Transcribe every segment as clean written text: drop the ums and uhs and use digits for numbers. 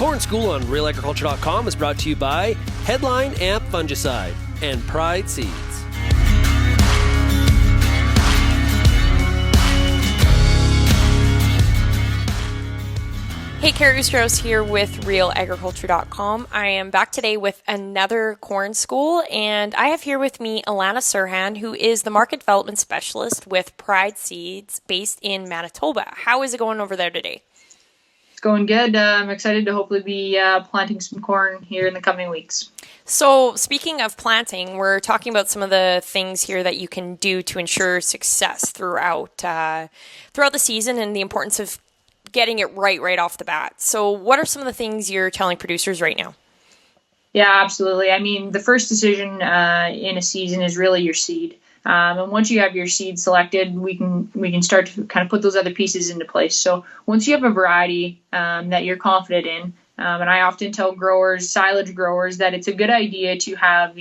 Corn School on RealAgriculture.com is brought to you by Headline Amp Fungicide and Pride Seeds. Hey, Carrie Strauss here with RealAgriculture.com. I am back today with another corn school, and I have here with me Alana Serhan, who is the Market Development Specialist with Pride Seeds based in Manitoba. How is it going over there today? It's going good. I'm excited to hopefully be planting some corn here in the coming weeks. So speaking of planting, we're talking about some of the things here that you can do to ensure success throughout the season and the importance of getting it right off the bat. So what are some of the things you're telling producers right now? Yeah, absolutely. I mean, the first decision in a season is really your seed. And once you have your seed selected, we can start to kind of put those other pieces into place. So once you have a variety that you're confident in, and I often tell growers, silage growers, that it's a good idea to have,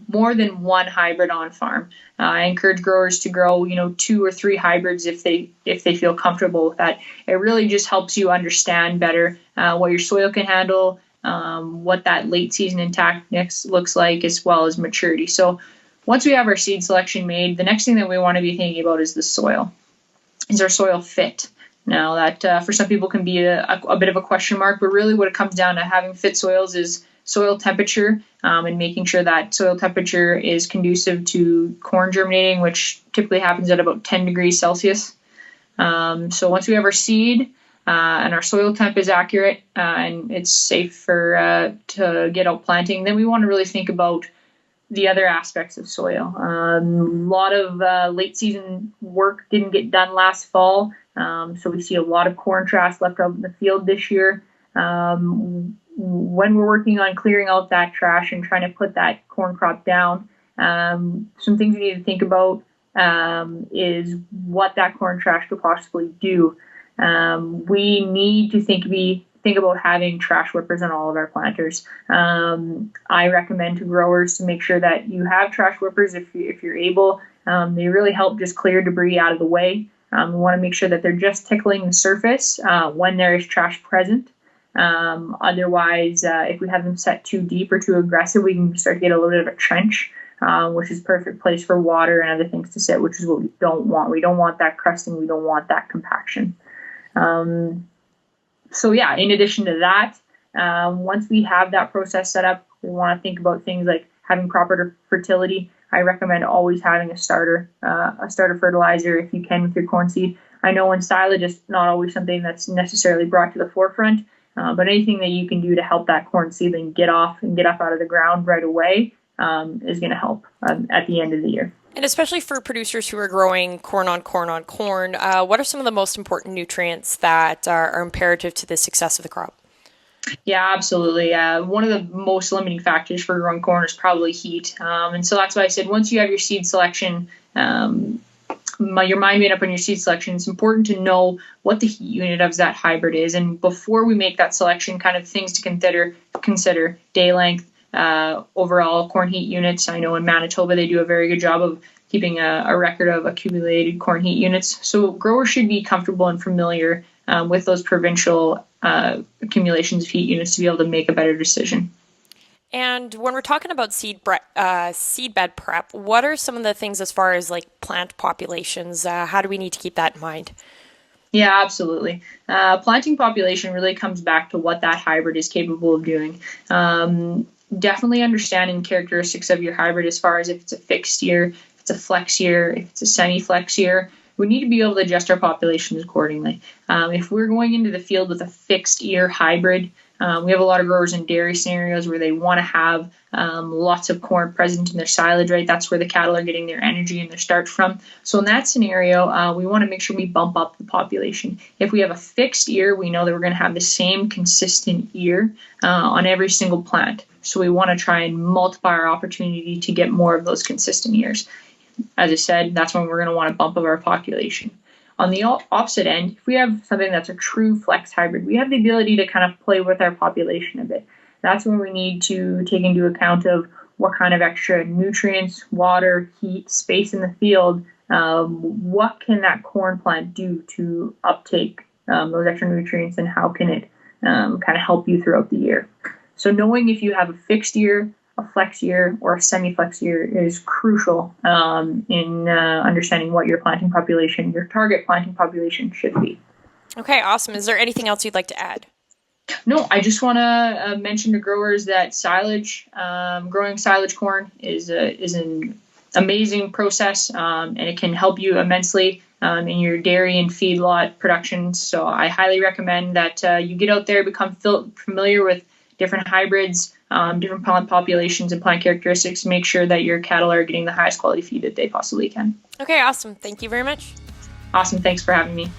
more than one hybrid on farm. I encourage growers to grow, 2 or 3 hybrids if they feel comfortable with that. It really just helps you understand better what your soil can handle, what that late season intactness looks like, as well as maturity. So once we have our seed selection made, the next thing that we want to be thinking about is the soil. Is our soil fit? Now that for some people can be a bit of a question mark, but really what it comes down to having fit soils is soil temperature and making sure that soil temperature is conducive to corn germinating, which typically happens at about 10 degrees Celsius. So once we have our seed and our soil temp is accurate and it's safe to get out planting, then we want to really think about the other aspects of soil. A lot of late season work didn't get done last fall, so we see a lot of corn trash left out in the field this year. When we're working on clearing out that trash and trying to put that corn crop down, some things we need to think about is what that corn trash could possibly do. We need to think about having trash whippers on all of our planters. I recommend to growers to make sure that you have trash whippers if you're able. They really help just clear debris out of the way. We want to make sure that they're just tickling the surface when there is trash present. Otherwise, if we have them set too deep or too aggressive, we can start to get a little bit of a trench, which is perfect place for water and other things to sit, which is what we don't want. We don't want that crusting. We don't want that compaction. So yeah, in addition to that, once we have that process set up, we want to think about things like having proper fertility. I recommend always having a starter fertilizer if you can with your corn seed. I know in silage it's not always something that's necessarily brought to the forefront, but anything that you can do to help that corn seedling get up out of the ground right away is going to help at the end of the year. And especially for producers who are growing corn on corn on corn, what are some of the most important nutrients that are imperative to the success of the crop? Yeah, absolutely. One of the most limiting factors for growing corn is probably heat. And so that's why I said once you have your seed selection, your mind made up on your seed selection, it's important to know what the heat unit of that hybrid is. And before we make that selection, kind of things to consider day length, overall corn heat units. I know in Manitoba they do a very good job of keeping a record of accumulated corn heat units. So growers should be comfortable and familiar with those provincial accumulations of heat units to be able to make a better decision. And when we're talking about seedbed prep, what are some of the things as far as like plant populations? How do we need to keep that in mind? Yeah, absolutely. Planting population really comes back to what that hybrid is capable of doing. Definitely understanding characteristics of your hybrid as far as if it's a fixed year, if it's a flex year, if it's a semi-flex year. We need to be able to adjust our populations accordingly. If we're going into the field with a fixed year hybrid, we have a lot of growers in dairy scenarios where they want to have lots of corn present in their silage, right? That's where the cattle are getting their energy and their starch from. So in that scenario, we want to make sure we bump up the population. If we have a fixed ear, we know that we're going to have the same consistent ear on every single plant. So we want to try and multiply our opportunity to get more of those consistent ears. As I said, that's when we're going to want to bump up our population. On the opposite end, if we have something that's a true flex hybrid, we have the ability to kind of play with our population a bit. That's when we need to take into account of what kind of extra nutrients, water, heat, space in the field, what can that corn plant do to uptake those extra nutrients, and how can it kind of help you throughout the year. So knowing if you have a fixed year, a flex year, or a semi-flex year is crucial in understanding what your planting population, your target planting population should be. Okay, awesome. Is there anything else you'd like to add? No, I just want to mention to growers that silage, growing silage corn is an amazing process, and it can help you immensely in your dairy and feedlot productions. So I highly recommend that you get out there, become familiar with different hybrids, different plant populations and plant characteristics. Make sure that your cattle are getting the highest quality feed that they possibly can. Okay, awesome. Thank you very much. Awesome. Thanks for having me.